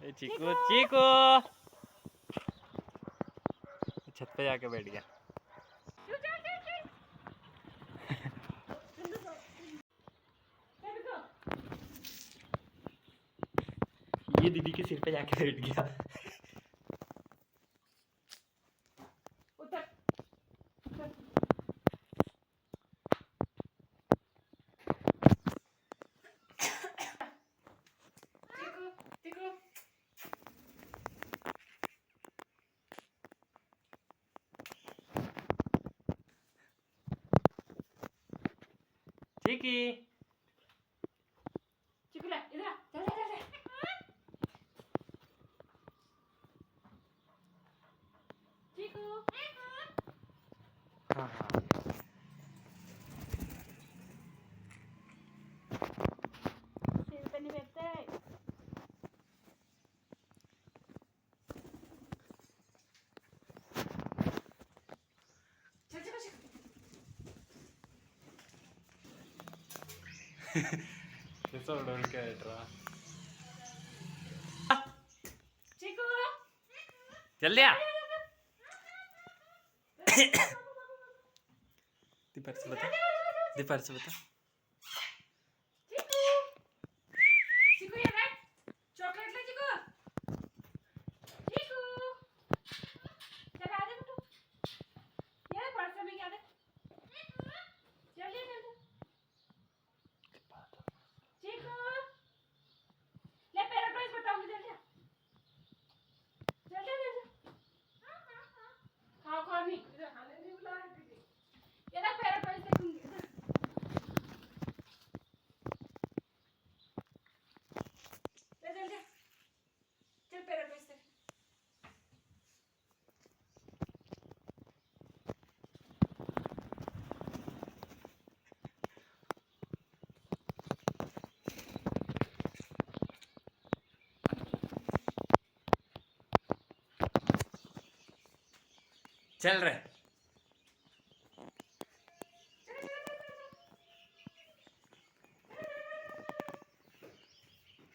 चीकू चीकू छत पे जाके बैठ गया। ये दीदी के सिर पे जाके बैठ गया। चीकी चिकू ले इधर आ, चल चल चल चिकू हाँ हाँ सिर पे नहीं बैठते। चल चल चल उड़ के बैठ रहा। चिकू जल्दी आ। दीपर से बता, दीपर से बता। चिकू चिकू ये बैठ, चॉकलेट ले चिकू चिकू चल आ जा बेटू, ये पर्स में क्या दे जल्दी जल्दी चिकू ले पैरा टॉयज बताओ मुझे जल्दी जल्दी जल्दी खाओ खाओ नहीं इधर खाने नहीं बुला रही थी ये ना पैरा टॉयज देखूंगी इधर ले जल्दी चल पैरा टॉयज देख चल रहे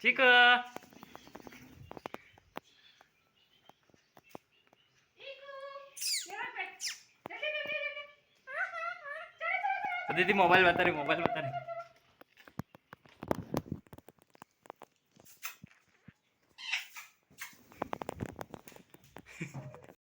चीकू दीदी मोबाइल बता रही, मोबाइल बता रही।